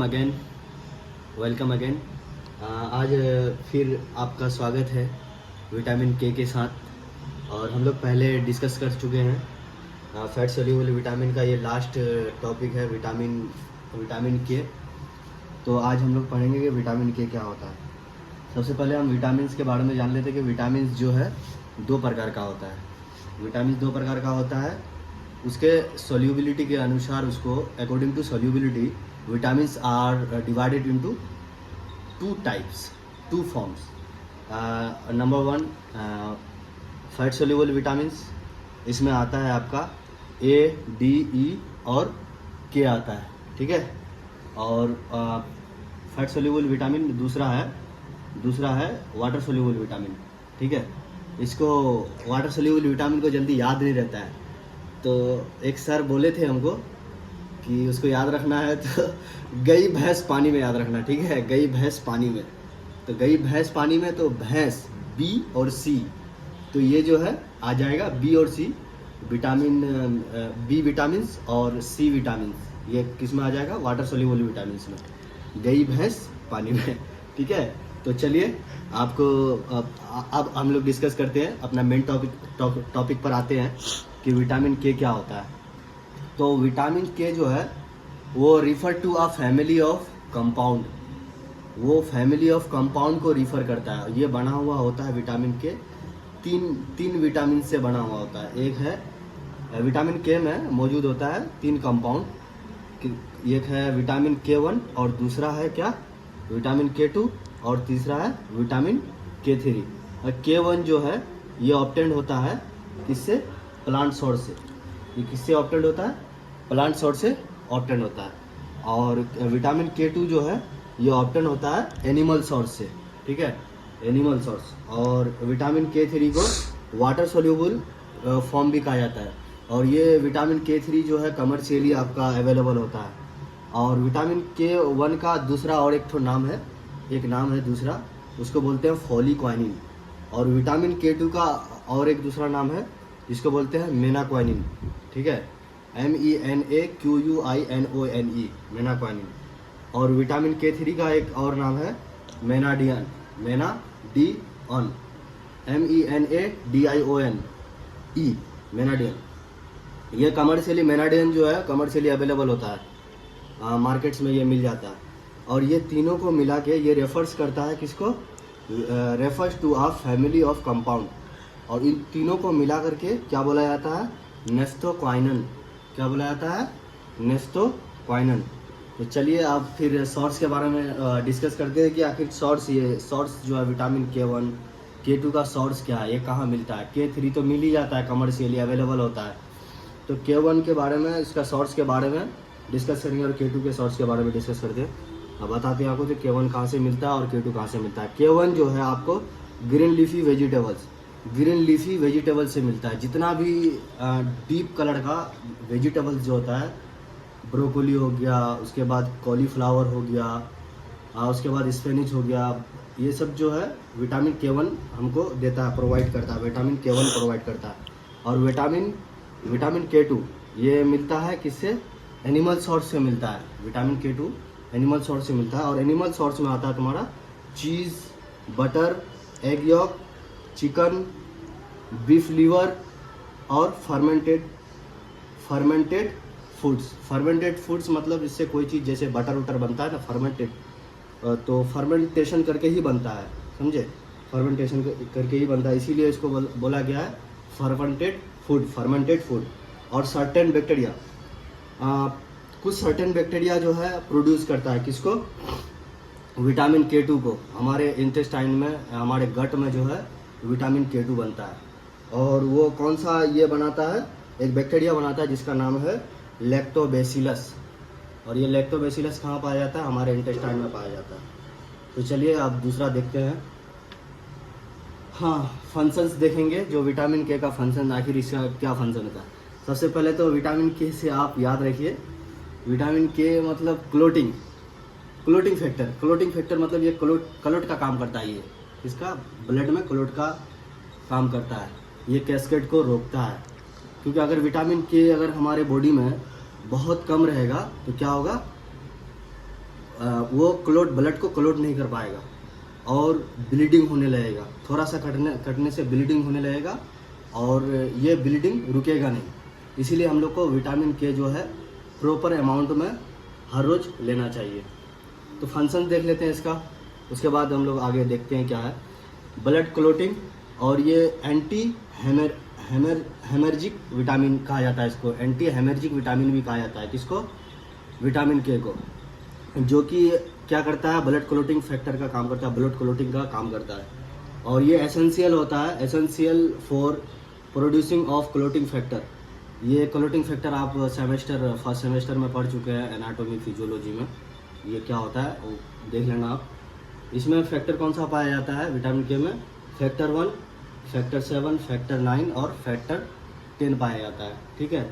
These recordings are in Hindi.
Again welcome again. आज फिर आपका स्वागत है विटामिन के साथ। और हम लोग पहले डिस्कस कर चुके हैं फैट सोल्यूबल विटामिन का। ये लास्ट टॉपिक है विटामिन के। तो आज हम लोग पढ़ेंगे कि विटामिन के क्या होता है। सबसे पहले हम विटामिन के बारे में जान लेते हैं कि विटामिन जो है दो प्रकार का होता है। विटामिन दो प्रकार का होता है, उसके सोल्यूबिलिटी के अनुसार उसको according to solubility vitamins are divided into two types, two forms. Number one, fat soluble vitamins. इसमें आता है आपका ए, डी, ई और के आता है, ठीक है। और फैट सोल्यूबल विटामिन दूसरा है वाटर सोल्यूबल विटामिन, ठीक है। इसको वाटर सोल्यूबल विटामिन को जल्दी याद नहीं रहता है, तो एक सर बोले थे हमको कि उसको याद रखना है तो गई भैंस पानी में याद रखना, ठीक है। गई भैंस पानी में, तो गई भैंस पानी में, तो भैंस बी और सी, तो ये जो है आ जाएगा बी और सी विटामिन, बी विटामिन और सी विटामिन, ये किस में आ जाएगा? वाटर सोल्यूबल विटामिन में। गई भैंस पानी में, ठीक है। तो चलिए आपको अब हम लोग डिस्कस करते हैं, अपना मेन टॉपिक पर आते हैं कि विटामिन के क्या होता है। तो विटामिन के जो है वो refer to a family of compound, वो फैमिली ऑफ कंपाउंड को रिफ़र करता है। ये बना हुआ होता है विटामिन के तीन विटामिन से बना हुआ होता है। एक है विटामिन के में मौजूद होता है तीन कंपाउंड, एक है विटामिन के 1 और दूसरा है क्या? विटामिन के 2 और तीसरा है विटामिन के 3। और के 1 जो है ये ऑब्टेंड होता है किससे? प्लांट सोर्स से। ये किससे ऑब्टेंड होता है? प्लांट सोर्स से ऑब्टेंड होता है। और विटामिन के 2 जो है ये ऑब्टेंड होता है एनिमल सोर्स से, ठीक है, एनिमल सोर्स। और विटामिन के 3 को वाटर सोल्यूबल फॉर्म भी कहा जाता है। और ये विटामिन के 3 जो है कमर्शियली आपका अवेलेबल होता है। और विटामिन के 1 का दूसरा और एक नाम है दूसरा, उसको बोलते हैं फोलिक्वाइनिन। और विटामिन के 2 का और एक दूसरा नाम है, इसको बोलते हैं मेनाक्वाइनिन, ठीक है, MENAQUINONE, मेनाक्वाइनिन। और विटामिन के 3 का एक और नाम है मेनाडियन, MENADIONE, मेनाडियन। ये कमर्शियली, मेनाडियन जो है कमर्शियली अवेलेबल होता है, मार्केट्स में ये मिल जाता है। और ये तीनों को मिला के ये रेफर्स करता है किसको? Refers to a family of compound. और इन तीनों को मिला करके क्या बोला जाता है? नेफ्थोक्वाइनन। क्या बोला जाता है? नेफ्थोक्वाइनन। तो चलिए अब फिर सोर्स के बारे में डिस्कस करते हैं कि आखिर सोर्स जो है विटामिन के 1 के 2 का सोर्स क्या है, ये कहाँ मिलता है? के 3 तो मिल ही जाता है, कमर्शियली अवेलेबल होता है। तो के 1 के बारे में, इसका सोर्स के बारे में डिस्कस करेंगे और के 2 के सोर्स के बारे में डिस्कस करते हैं। अब बताते हैं आपको कि के 1 कहाँ से मिलता है और के 2 कहाँ से मिलता है। के 1 जो है आपको ग्रीन लीफी वेजिटेबल्स से मिलता है। जितना भी डीप कलर का वेजिटेबल्स जो होता है, ब्रोकोली हो गया, उसके बाद कॉलीफ्लावर हो गया, उसके बाद स्पेनिच हो गया, ये सब जो है विटामिन के 1 हमको देता है, प्रोवाइड करता है, विटामिन के 1 प्रोवाइड करता है। और विटामिन के 2 ये मिलता है किससे? एनिमल सोर्स से मिलता है। विटामिन के 2 एनिमल सोर्स से मिलता है। और एनिमल सोर्स में आता है तुम्हारा cheese, butter, egg yolk, chicken, beef liver और फर्मेंटेड फूड्स मतलब इससे कोई चीज़, जैसे बटर उटर बनता है ना, फर्मेंटेड, तो फर्मेंटेशन करके ही बनता है, समझे? फर्मेंटेशन करके ही बनता है, इसीलिए इसको बोला गया है फर्मेंटेड फूड। और सर्टेन बैक्टीरिया, कुछ सर्टेन बैक्टीरिया जो है प्रोड्यूस करता है किसको? विटामिन के 2 को। हमारे इंटेस्टाइन में, हमारे गट में जो है विटामिन के 2 बनता है। और वो कौन सा ये बनाता है? एक बैक्टीरिया बनाता है जिसका नाम है लैक्टोबैसिलस। और ये लैक्टोबैसिलस कहाँ पाया जाता है? हमारे इंटेस्टाइन में पाया जाता है। तो चलिए अब दूसरा देखते हैं। हाँ, फंक्शंस देखेंगे, जो विटामिन के का फंक्शन, आखिर इसका क्या फंक्शन होता है। सबसे पहले तो विटामिन के से आप याद रखिए, विटामिन के मतलब क्लोटिंग फैक्टर मतलब ये क्लोट का काम करता है। ये इसका ब्लड में क्लोट का काम करता है, ये कैस्केड को रोकता है। क्योंकि अगर विटामिन के अगर हमारे बॉडी में बहुत कम रहेगा तो क्या होगा? वो ब्लड को क्लोट नहीं कर पाएगा और ब्लीडिंग होने लगेगा, थोड़ा सा कटने से ब्लीडिंग होने लगेगा और ये ब्लीडिंग रुकेगा नहीं। इसीलिए हम लोग को विटामिन के जो है प्रॉपर अमाउंट में हर रोज़ लेना चाहिए। तो फंक्शन देख लेते हैं इसका, उसके बाद हम लोग आगे देखते हैं क्या है। ब्लड क्लोटिंग, और ये एंटी हेमर्जिक विटामिन कहा जाता है इसको, एंटी हेमर्जिक विटामिन भी कहा जाता है। किसको? विटामिन के को, जो कि क्या करता है, ब्लड क्लोटिंग फैक्टर का काम करता है, ब्लड क्लोटिंग का काम करता है। और ये एसेंशियल होता है, essential for producing of clotting factor. ये क्लोटिंग फैक्टर आप फर्स्ट सेमेस्टर में पढ़ चुके हैं एनाटॉमी फिजियोलॉजी में, ये क्या होता है वो देख लेना आप। इसमें फैक्टर कौन सा पाया जाता है विटामिन के में? फैक्टर 1, फैक्टर 7, फैक्टर 9 और फैक्टर 10 पाया जाता है। ठीक है,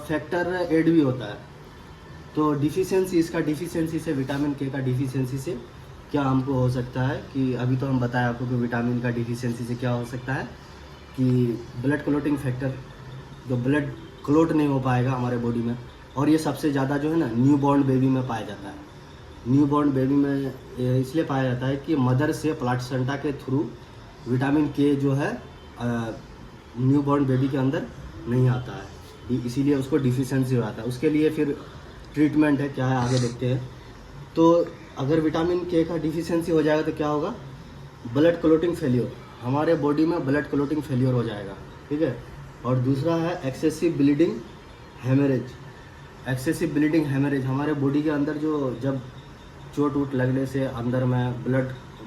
फैक्टर 8 भी होता है। तो डिफिशियंसी, इसका डिफिशियंसी से, विटामिन के का डिफिशियंसी से क्या हमको हो सकता है कि अभी तो हम बताए आपको कि विटामिन का डिफिशियंसी से क्या हो सकता है कि ब्लड क्लोटिंग फैक्टर, जो ब्लड क्लोट नहीं हो पाएगा हमारे बॉडी में। और ये सबसे ज़्यादा जो है ना न्यू बॉर्न बेबी में पाया जाता है। न्यू बॉर्न बेबी में इसलिए पाया जाता है कि मदर से प्लासेंटा के थ्रू विटामिन के जो है न्यू बॉर्न बेबी के अंदर नहीं आता है, इसीलिए उसको डिफिशियंसी हो जाता है। उसके लिए फिर ट्रीटमेंट है, क्या है आगे देखते हैं। तो अगर विटामिन के का डिफिशियंसी हो जाएगा तो क्या होगा? ब्लड क्लोटिंग फेलियर, हमारे बॉडी में ब्लड क्लोटिंग फेलियर हो जाएगा। ठीक है, और दूसरा है excessive bleeding haemorrhage. Excessive bleeding haemorrhage, हमारे बॉडी के अंदर जो जब चोट वोट लगने से अंदर में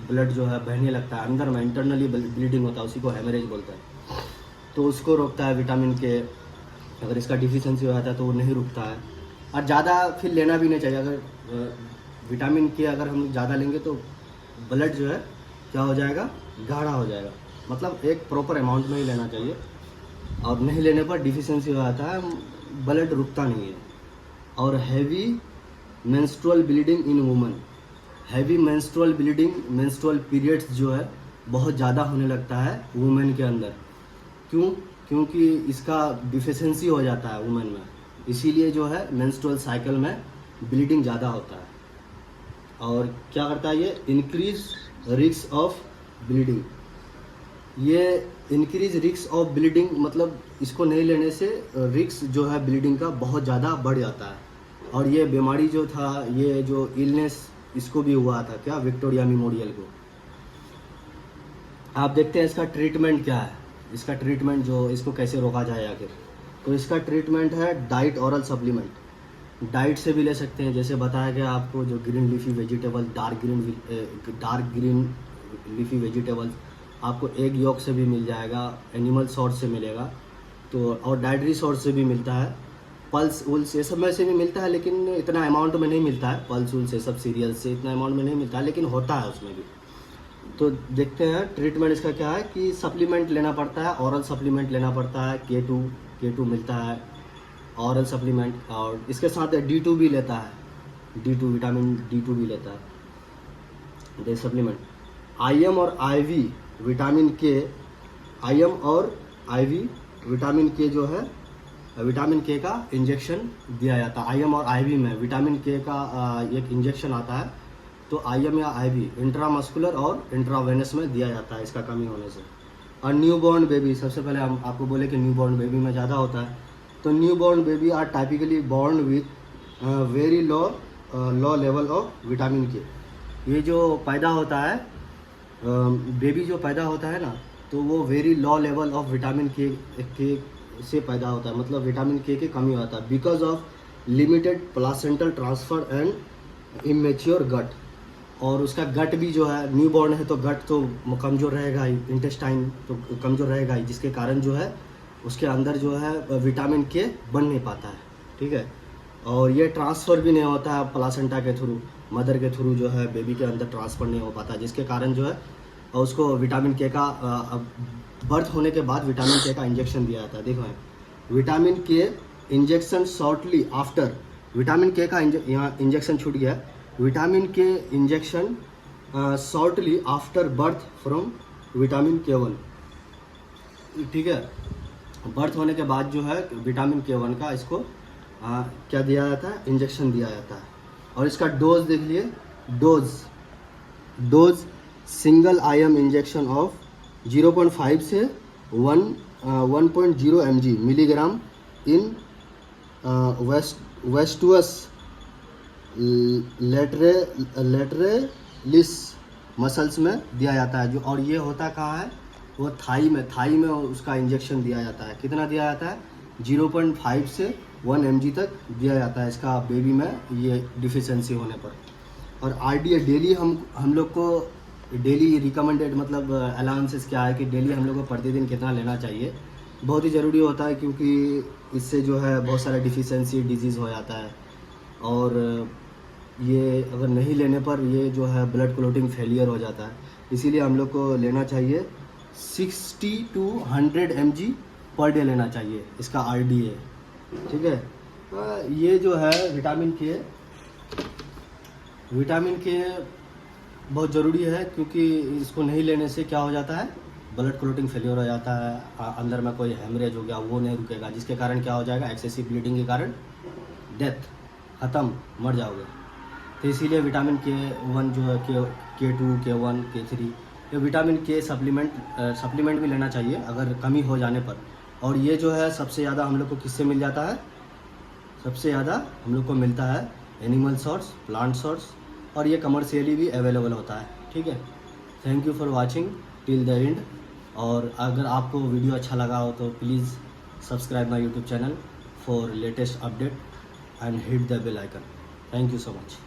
ब्लड जो है बहने लगता है, अंदर में इंटरनली ब्लीडिंग होता है, उसी को हेमरेज बोलते हैं। तो उसको रोकता है विटामिन के। अगर इसका डिफिशियंसी हो जाता है तो वो नहीं रुकता है। और ज़्यादा फिर लेना भी नहीं चाहिए। अगर विटामिन के अगर हम ज़्यादा लेंगे तो ब्लड जो है क्या हो जाएगा? गाढ़ा हो जाएगा। मतलब एक प्रॉपर अमाउंट में ही लेना चाहिए, और नहीं लेने पर डिफिशियंसी हो जाता है, ब्लड रुकता नहीं है। और heavy menstrual bleeding in women, heavy menstrual bleeding, menstrual periods जो है बहुत ज़्यादा होने लगता है वुमेन के अंदर। क्यों? क्योंकि इसका डिफिशियंसी हो जाता है वुमेन में, इसीलिए जो है मेंस्ट्रुअल साइकिल में ब्लीडिंग ज़्यादा होता है। और क्या करता है ये? Increase risk of bleeding. ये इंक्रीज रिस्क ऑफ ब्लीडिंग मतलब इसको नहीं लेने से रिस्क जो है ब्लीडिंग का बहुत ज़्यादा बढ़ जाता है। और ये बीमारी जो था, ये जो इलनेस, इसको भी हुआ था क्या? विक्टोरिया मेमोरियल को। आप देखते हैं इसका ट्रीटमेंट क्या है, इसका ट्रीटमेंट जो इसको कैसे रोका जाए आखिर। तो इसका ट्रीटमेंट है डाइट, ऑरल सप्लीमेंट। डाइट से भी ले सकते हैं, जैसे बताया गया आपको, जो green leafy vegetable, dark green leafy vegetables आपको एग यॉक से भी मिल जाएगा, एनिमल सोर्स से मिलेगा, तो और डाइटरी सोर्स से भी मिलता है, पल्स उल्स ये सब में से भी मिलता है, लेकिन इतना अमाउंट में नहीं मिलता है। पल्स उल्स ये सब सीरियल्स से इतना अमाउंट में नहीं मिलता है, लेकिन होता है उसमें भी। तो देखते हैं ट्रीटमेंट इसका क्या है कि सप्लीमेंट लेना पड़ता है, ऑरल सप्लीमेंट लेना पड़ता है। K2 मिलता है ऑरल सप्लीमेंट, और इसके साथ D2 भी लेता है, D2 विटामिन D2 भी लेता है दे सप्लीमेंट। IM और IV विटामिन के, IM और IV विटामिन के जो है, विटामिन के का इंजेक्शन दिया जाता है। IM और IV में विटामिन के का एक इंजेक्शन आता है, तो IM या IV इंट्रामस्कुलर और इंट्रावेनस में दिया जाता है इसका कमी होने से। और न्यूबॉर्न बेबी, सबसे पहले हम आपको बोले कि न्यूबॉर्न बेबी में ज़्यादा होता है। तो newborn baby are typically born with very low level of vitamin K. ये जो पैदा होता है बेबी जो पैदा होता है ना, तो वो very low level of vitamin के से पैदा होता है, मतलब विटामिन के कमी होता है, because of limited placental transfer and immature gut. और उसका गट भी जो है, न्यू बॉर्न है तो गट तो कमज़ोर रहेगा ही, इंटेस्टाइन तो कमज़ोर रहेगा ही, जिसके कारण जो है उसके अंदर जो है विटामिन के बन नहीं पाता है। ठीक है, और ये ट्रांसफ़र भी नहीं होता है प्लासेंटा के थ्रू, मदर के थ्रू जो है बेबी के अंदर ट्रांसफ़र नहीं हो पाता, जिसके कारण जो है उसको विटामिन के का बर्थ होने के बाद विटामिन के का इंजेक्शन दिया जाता है। देखो विटामिन के इंजेक्शन शॉर्टली आफ्टर, विटामिन के का यहाँ इंजेक्शन छूट गया, विटामिन के injection shortly after birth from vitamin K1। ठीक है, बर्थ होने के बाद जो है विटामिन K1 का इसको क्या दिया जाता है? इंजेक्शन दिया जाता है। और इसका डोज देख लिए, dose single IM injection of 0.5 से 1.0 mg मिलीग्राम इन वेस्टुअस लेटरेलिस मसल्स में दिया जाता है। जो और ये होता कहाँ है, वो थाई में उसका इंजेक्शन दिया जाता है। कितना दिया जाता है, 0.5 से 1 mg तक दिया जाता है इसका बेबी में, ये डिफिशेंसी होने पर। और RDA डेली हम लोग को डेली रिकमेंडेड मतलब अलाउंसेस क्या है कि डेली हम लोग को प्रतिदिन कितना लेना चाहिए, बहुत ही ज़रूरी होता है, क्योंकि इससे जो है बहुत सारा डिफिशेंसी डिजीज़ हो जाता है। और ये अगर नहीं लेने पर ये जो है ब्लड क्लोटिंग फेलियर हो जाता है। इसीलिए हम लोग को लेना चाहिए 60 to 100 mg पर डे लेना चाहिए इसका RDA, ठीक है। ये जो है विटामिन के बहुत ज़रूरी है, क्योंकि इसको नहीं लेने से क्या हो जाता है, ब्लड क्लोटिंग फेलियर हो जाता है, अंदर में कोई हेमरेज हो गया वो नहीं रुकेगा, जिसके कारण क्या हो जाएगा, एक्सेसिव ब्लीडिंग के कारण डेथ, ख़त्म, मर जाओगे। तो इसीलिए विटामिन K1 जो है, K2, K1, K3, ये विटामिन K सप्लीमेंट भी लेना चाहिए अगर कमी हो जाने पर। और ये जो है सबसे ज़्यादा हम लोग को किससे मिल जाता है, सबसे ज़्यादा हम लोग को मिलता है एनिमल सोर्स, प्लांट सोर्स, और ये कमर्शियली भी अवेलेबल होता है, ठीक है। Thank you for watching till the end. और अगर आपको वीडियो अच्छा लगा हो तो please subscribe my YouTube channel for latest update and hit the bell icon. Thank you so much.